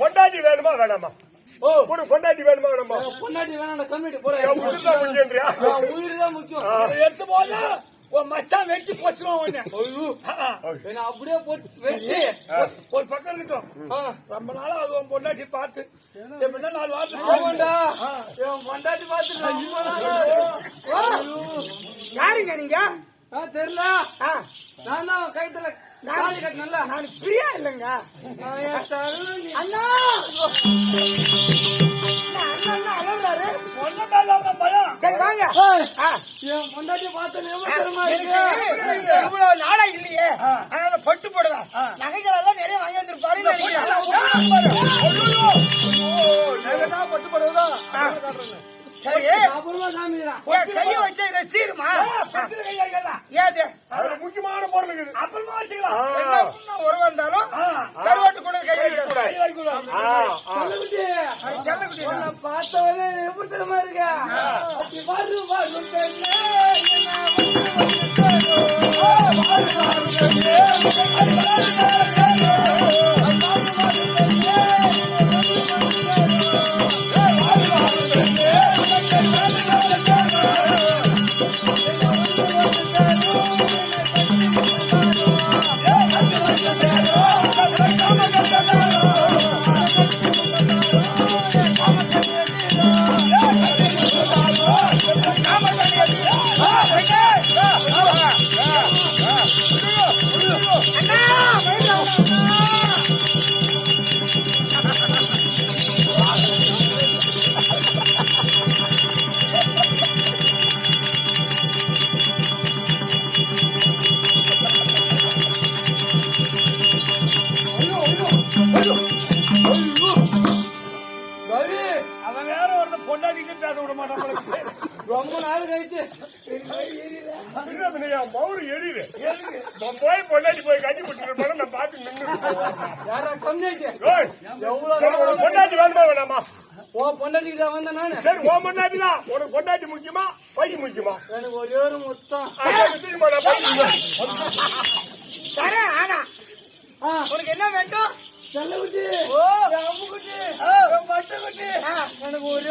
கொண்டாடி வேணுமா வேணாமா? கொண்டாடி வேணுமா வேணாமா? கொண்டாடி வேணாம் கம்மிட்டு போற உயிர் தான் முக்கியம். எடுத்து போல மச்சான் வெட்டி போச்சுருவான். அப்படியே போட்டு வெட்டி ஒரு பக்கம் இருக்கட்டும். ரொம்ப நாளா அது உன் பொண்டாட்டி பார்த்து 4 வாரத்துக்கு பொண்டாட்டி பார்த்து யாருங்க நீங்க? தெரியல. நான் தான் கைத்துல நாளை கட்டினல. நான் பிரியா இல்லைங்க அண்ணா. அலறாரு சரி வாங்க. என் பொண்டாட்டிய பார்த்தேன் இவ்வளவு நாளா இல்லையே, அதனால பட்டு போடுவேன். நகைகள் எல்லாம் நிறைய வாங்கி வந்திருப்பாரு. பட்டு போடுவதா? சரி கைய வச்சு சீருமா? ஏது முக்கியமான பொருள் இருக்குது. அப்புறமா வச்சுக்கலாம். ஒரு வந்தாலும் கருவாட்டு கூட கை பார்த்தவனே எப்படி தெரியுமா இருக்க? அவன் வேற ஒரு பொண்டாட்டிட்டு பேச விட மாட்டான். ரொம்ப நாள் கழிச்சு மவுரு எரியுது. போய் பொண்டாட்டி போய் கட்டி போட்டு நான் பார்த்து நின்று பொண்டாட்டி வேணுமா வேணாமா? ஓ பொண்டாட்டிக்கிட்ட வந்த நானு. சரி ஓ பொண்டாட்டி தான். உனக்கு பொண்டாட்டி முக்கியமா பைக்கு முக்கியமா? எனக்கு ஒரே ஒரு முத்தம். தரேன். ஆனா உனக்கு என்ன வேண்டும்? செல்லகுட்டி, அம்முக்குட்டி, பட்டுக்குட்டி, எனக்கு ஒரே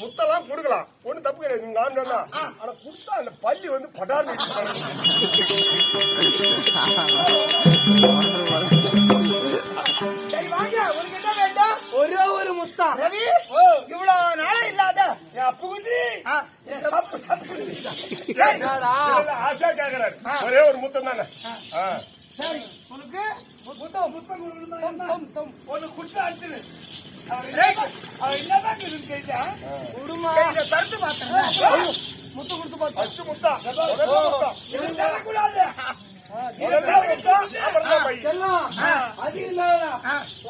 முத்தெல்லாம் கொடுக்கலாம், ஒண்ணு தப்பு கிடையாது. நான் சொன்னா ஆனா குடுத்தா அந்த பள்ளி வந்து படார்னு சரி வாங்க. உனக்கு என்ன வேண்டும்? ஒரே ஒரு முத்தம். ரவி இவ்வளவு நாள இல்லாத அப்புகுட்டி ஆசா கேக்குறாரு. ஒரே ஒரு முத்தம் தானே. சரி உனக்கு முத்தம் ஒண்ணு குடுத்து அடிச்சிரு. என்னதான் தடுத்து பார்த்தேன். முத்து கொடுத்து பார்த்து முத்தா கூடாது. அது இல்ல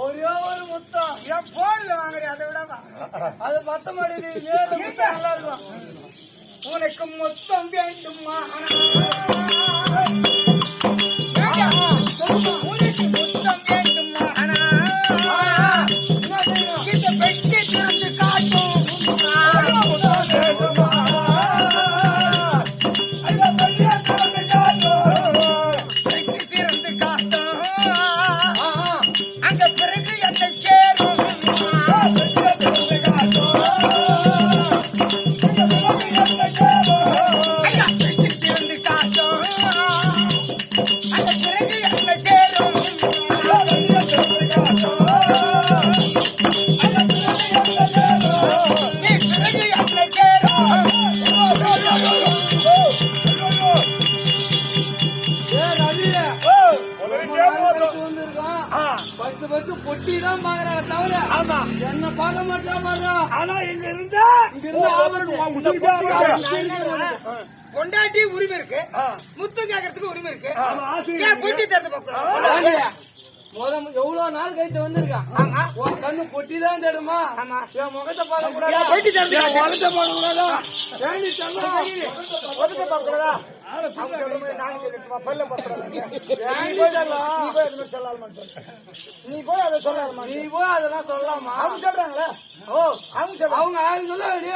ஒரே ஒரு முத்தம். என் போன்ல வாங்குறேன். அதை விடவா அது பத்த மாட்டேங்குது. நல்லா இருக்கும். உனக்கு மொத்தம் வேண்டுமா? உனக்கு மொத்தம் வேண்டுமா? இந்த பெட்டி திறந்து காட்டும். பெட்டி திறந்து காட்டும். அங்க பிறகு என்ன சேரும்? பெட்டி திறந்து காட்டும். அந்த பிறகு என்ன சேரும்? பொட்டி தான் பாக்குறாங்க தவிர என்ன பார்க்க மாட்டேன் பாரு. ஆனா இங்க இருந்தா கொண்டாட்டி உரிமை இருக்கு, முத்தம் கேட்கறதுக்கு உரிமை இருக்கு. பொட்டி தரது எவ்வளவு நாள் கழிச்சு வந்திருக்கான். ஆமா. உன் கண்ணு பொட்டிதான் தேடுமா? ஆமா. என் முகத்தை பார்க்க கூடாது, என் பொட்டி தேடுது. என் முகத்தை பார்க்க கூடாதா? ஏண்டி செல்லம்? ஒதுக்க பாக்கறதா அவங்க சொல்ற மாதிரி நான் கேட்டுமா பல்ல பத்துறாங்க ஏன் போய் செல்லம்? நீ போய் அது சொல்லலாமா சொல்லு நீ போய் அத சொல்லலாமா நீ போய் அதெல்லாம் சொல்லலாமா? அவங்க சொல்றாங்களே ஓ, அவங்க சொல்றாங்க அவங்க ஆயிரம் சொல்ல வேண்டிய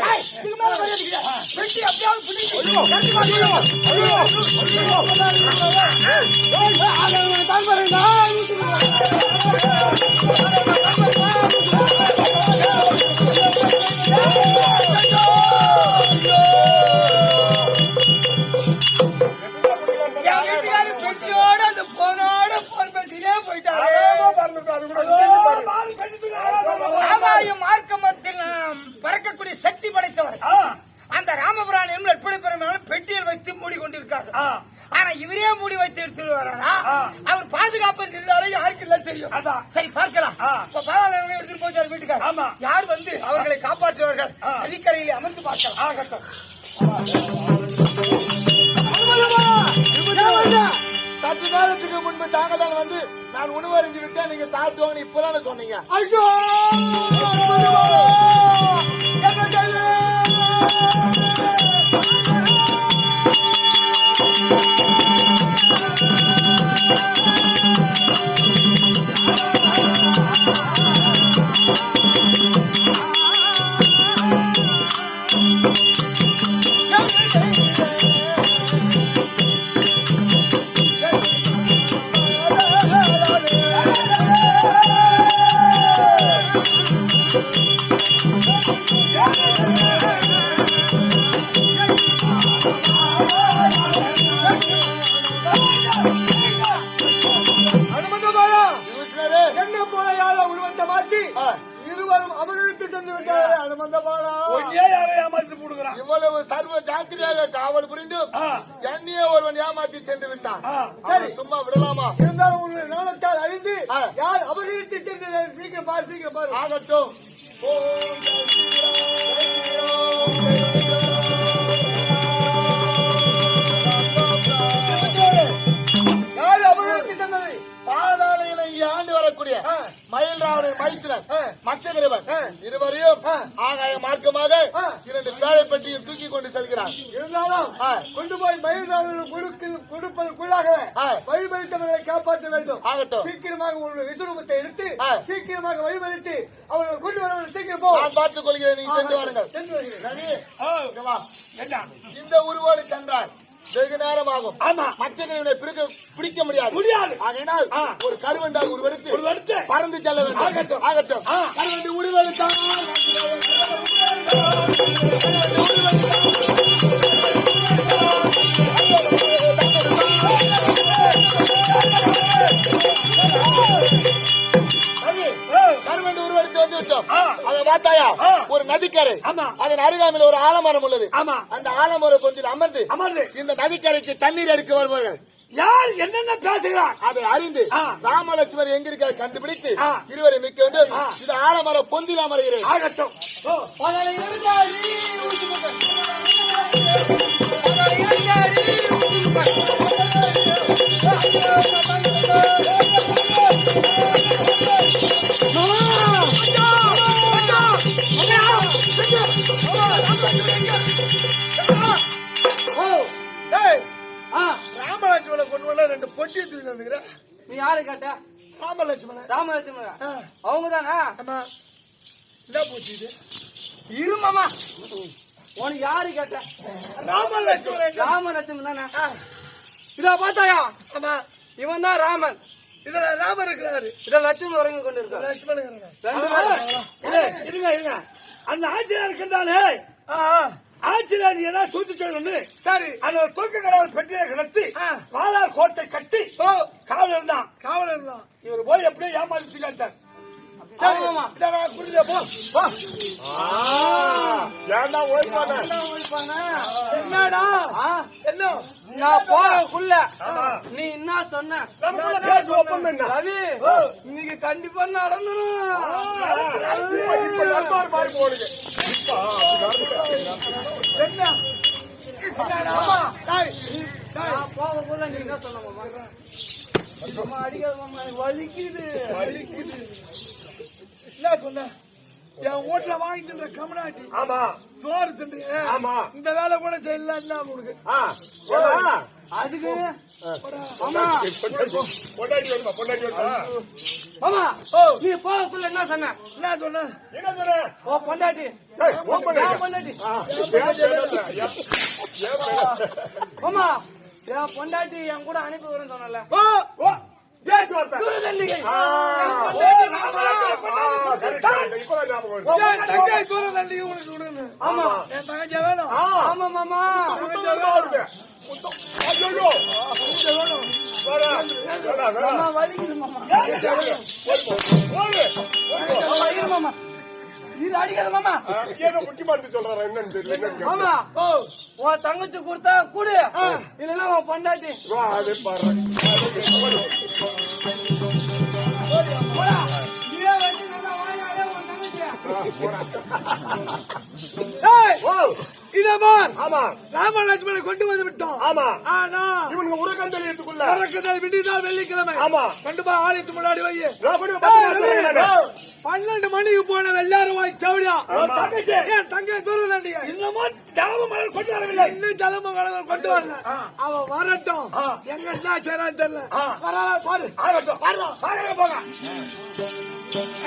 ஏய் இதுக்கு மேல மரியாதை வெட்டி அப்படியே புடிச்சு பெட்டியோட அந்த போனோட போன் பேசினே போயிட்டாரு. ஆகாயம் மார்க்கமத்தில் பறக்கக்கூடிய சக்தி படைத்தவர் அந்த ராமபுரான் என்னும் லட்சுமண பெருமாள் பெட்டியில் வைத்து மூடிக்கொண்டிருக்காரு. ஆனா இவரே மூடி வைத்து எடுத்துட்டு வராரா? அவர் பாதுகாப்பு இருந்தாலும் யாருக்கு இல்ல தெரியும். சரி பார்க்கலாம். இப்ப பரவாயில்ல எடுத்துட்டு போச்சாரு வீட்டுக்கார. யார் வந்து அவர்களை காப்பாற்றுவார்கள்? நதிக்கரையில் அமர்ந்து பார்க்கலாம். சற்று நேரத்துக்கு முன்பு தாங்க தான் வந்து நான் உணவு அறிஞ்சு விட்டேன், நீங்க சாப்பிட்டுவாங்க இப்பதானே சொன்னீங்க. ஐயோ என்ன போல யார உருவத்தை மாற்றி இருவரும் அபகரித்து சென்று விட்டாரு. அனுமந்த பாலா இவ்வளவு சர்வ ஜாக்கிரதையாக காவல் புரிந்து என்னையே ஒருவன் ஏமாற்றி சென்று விட்டான். சரி சும்மா விடலாமா? இருந்தாலும் உங்களுடைய நாணத்தால் அறிந்து யார் அபகரித்து சென்று சீக்கிரம் பாரு, சீக்கிரம் பாரு. ஆகட்டும். யார் அபகரித்து சென்றது? பாதாளையில ஆண்டு வரக்கூடிய மயில்ராவணன் மைத்திரன் மச்சகிரவன் இருவரையும் ஆகாய மார்க்கமாக 2 பேழை பெட்டியில் தூக்கி கொண்டு செல்கிறார். இருந்தாலும் கொண்டு போய் மயில்ராவணன் கொடுப்பதற்குள்ளாக வழிமறித்தவர்களை காப்பாற்ற வேண்டும். ஆகட்டும். சீக்கிரமாக உங்களுடைய விஸ்வரூபத்தை எடுத்து சீக்கிரமாக வழிமறித்து அவர்களை கொண்டு வரவர்கள் சீக்கிரம் போ. நான் பார்த்துக் கொள்கிறேன். நீங்க சென்று வாருங்கள். சென்று வருகிறேன். இந்த உருவோடு சென்றார் வெகு நேரமாகும். மச்சகிரவனை பிடிக்க முடியாது. ஆகையினால் ஒரு கருவண்டாக உருவெடுத்து பறந்து செல்ல வேண்டும். ஆகட்டும். கருவண்டி உருவெடுத்தான். கருவண்டி உருவெடுத்து வந்து விட்டோம். அதை பார்த்தாயா? ஒரு நதிக்கரை. அதன் அருகாமையில் ஒரு ஆலமரம் உள்ளது. அந்த ஆலமரம் கொஞ்சம் அமர்ந்து இந்த நதிக்கரைக்கு தண்ணீர் எடுக்க வருவார்கள். யார் என்னென்ன பேசுகிறார் அதை அறிந்து ராமலட்சுமர் எங்க இருக்கிற கண்டுபிடித்து இருவரை மிக்க வேண்டும். இது ஆலமரம் பொந்தில் அமர்கிறேன். ஆகட்டும். ராமலட்சுமண கொண்டு வர 2 பொட்டியை தூக்கி வந்துக்கிற. நீ யாரு கேட்ட? ராமலட்சுமணன். அவங்க தானா? என்ன போச்சு இது? இருமாமா உனக்கு யாரு கேட்ட? ராமலட்சுமணன் தானே? இதா பார்த்தாயா? ஆமா. இவன் தான் ராமன். இதுல ராமர் இருக்கிறாரு. இத லட்சுமணன் உறங்கி கொண்டு இருக்காரு. லட்சுமணன் இருங்க. அந்த ஆட்சியர் இருக்கின்றானே, ஆட்சியர் ஏதாவது சூழ்ச்சி செய்யணும்னு சரி அந்த தூக்க கடவுள் பெட்டியை கிடத்தி வாழார் கோட்டை கட்டி காவலர் தான் இவர் போய் எப்படியோ ஏமாத்தி காட்டார். என்னடா என்ன நான் போகக்குள்ள நீ என்ன சொன்ன? ரவி இன்னைக்கு கண்டிப்பா நடந்துடும். என்ன நான் போகக்குள்ள நீ என்ன சொன்ன மாமா? மாமா அடிக்காத மாமா, எனக்கு வலிக்குது. என்ன சொன்ன? என் வீட்டுல வாங்கி தின்ற கமனாட்டி ஆமா சோறு தின்றீங்க. ஆமா. இந்த வேலை கூட செய்யலாம் உனக்கு. அதுக்கு பொண்டாட்டி வருமா பொண்டாட்டி வருமா மாமா ஓ நீ போகக்குள்ள என்ன சொன்ன? என்ன சொன்ன? என்ன சொல்ற ஓ பொண்டாட்டி பொண்டாட்டி பொண்டாட்டி ஏன் மாமா என் பொண்டாட்டி என் கூட அனுப்பி வரேன்னு சொன்னல. ஓ ஓ பேச்சுவார்த்தை தூரதண்டிகை இப்பதான் ஞாபகம் வருது. என் தங்கை தூரம் தள்ளி உனக்கு விடுன்னு. ஆமா என் தங்கச்சி வேணும். ஆமா மாமா ஐயோ மாமா வலிக்குது மாமா. மாமா இரு மாமா, இரு அடிக்காத மாமா. ஏதோ முக்கியமானது சொல்றாரு என்னன்னு தெரியல. மாமா ஓ உன் தங்கச்சி கொடுத்தா கூடு, இல்லைன்னா உன் பொண்டாட்டி அதே பாரு போடா. நீயே வச்சு நல்லா வாங்கினாலே உன் தங்கச்சியா. ஏய், ஓ இதோ பார். ஆமா ராம லட்சுமணனை கொண்டு வந்து விட்டோம். ஆமா ஆனா இவனுங்க உரகந்தலியத்துக்குள்ள பறக்குதல் விடிதால் வெள்ளிக்கிழமை. ஆமா. கொண்டு போய் ஆலயத்து முன்னாடி வை. நான் கொண்டு போய் 12 மணிக்கு போன எல்லாரும் வாய் சவுடியா. உன் தங்கச்சி என் தங்கை தூரம் தாண்டியா. இன்னமும் தலைமை மலர் கொண்டு வரவில்லை. இன்னும் தலைமை கலவர் கொண்டு வரல. அவ வரட்டும். எங்க என்ன செய்யறான்னு தெரியல. வராதா பாரு. ஆகட்டும் பாருங்க போங்க.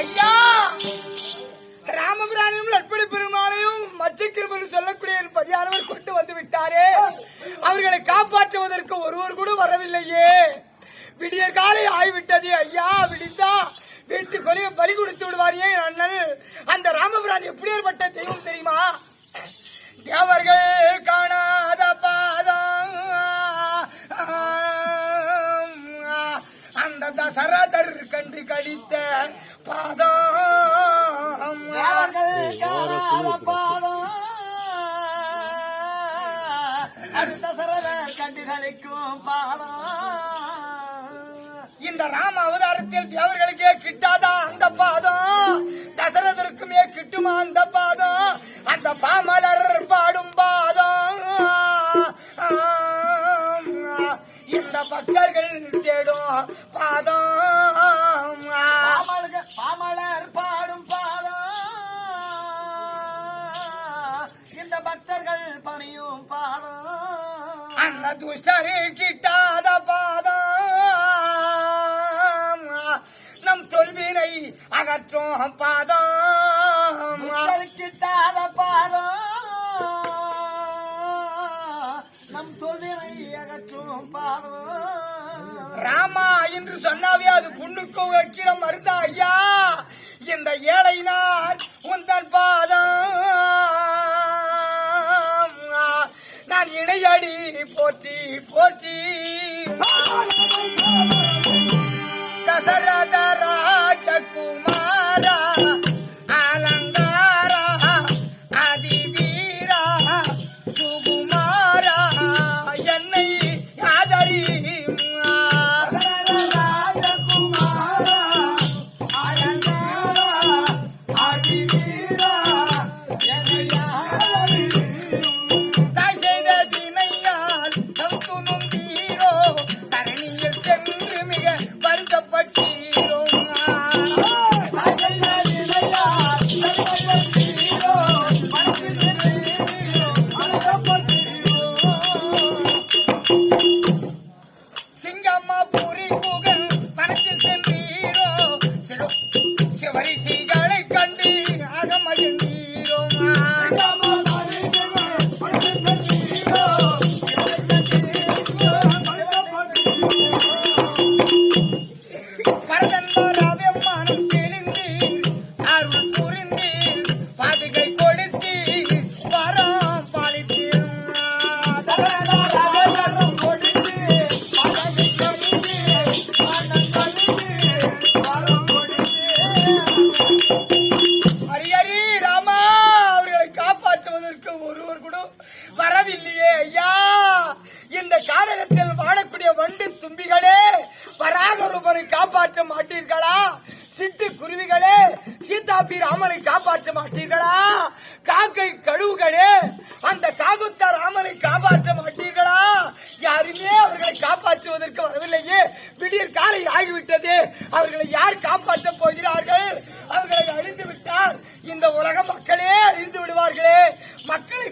ஐயா ராமபிரானையும் லட்சுமண பெருமாளையும் மச்சக்கிருமன் சொல்லக்கூடிய பதியானவர் கொண்டு வந்து விட்டாரே, அவர்களை காப்பாற்றுவதற்கு ஒருவர் கூட வரவில்லையே. விடிய காலை ஆய்விட்டது ஐயா. விடிந்தா வீட்டு பலி கொடுத்து விடுவாரியே அண்ணன். அந்த ராமபிரான் எப்படி ஏற்பட்ட தெய்வம் தெரியுமா? தேவர்கள் காணாத பாதம் அந்த தசரதர் கண்டு கடித்த பாதம். அது தசரதர் கண்டு கழிக்கும் பாதம். இந்த ராம அவதாரத்தில் தேவர்களுக்கே கிட்டாதா அந்த பாதம், தசரதற்குமே கிட்டுமா அந்த பாதம்? அந்த பாமலர் பாடும் பாதம் இந்த பக்தர்கள் தேடும் பாதம். பாமலர் பாடும் பாதம் இந்த பக்தர்கள் பணியும் பாதம். அந்த துஷ்டரு கிட்டாத பாதம் நம் தொல்வினை அகற்றும் பாதம். கிட்டாத பாதம் நம் தொல்வினை அகற்றும் பாதம். ராமா என்று சொன்னாவே அது புண்ணுக்கு வைக்கிற மருந்தா ஐயா? இந்த ஏழை நான் உந்தன் பாதம் நான் இணையடி போற்றி போற்றி. தசரத ராஜகுமாரா அலங்காரா அதிவீரா சுகுமாரா என்னை ஆதரி. தாய் செய்த வினையால் நம் துணுந்தீரோ, தரணியில் சென்று மிக வருத்தப்பட்டீரோ. சிங்கம்மா பூரி புகழ் பணத்தில் சென்றீரோ, சிவரிசிகளை கண்டு அகமகிழ்ந்தீரோ. பரதன்மாராவியம்மானம் தெளிந்தீர், அருள் புரிந்தீர், பாதுகை கொடுத்தீர், வரம் பாலித்தீர். ஹரிஹரி ராமா அவர்களை காப்பாற்றுவதற்கு ஒருவர் கூட வரவில்லையே ஐயா. இந்த காரகத்தில் வாழக்கூடிய வண்டு தும்பிகளே, வராகரூபனை காப்பாற்ற மாட்டீர்களா? சிட்டு குருவிகளே, சீதாபி ராமனை காப்பாற்ற மாட்டீர்களா? காக்கை கழுவுகளே, அந்த காகுத்தா ராமனை காப்பாற்ற மாட்டீர்களா? யாருமே மக்களை காப்பாற்றுவதற்கு வரவில்லையே, விடியற் காலை ஆகிவிட்டது, அவர்களை யார் காப்பாற்றப் போகிறார்கள்? அவர்களை அழிந்து விட்டால் இந்த உலக மக்களே அழிந்து விடுவார்களே. மக்களை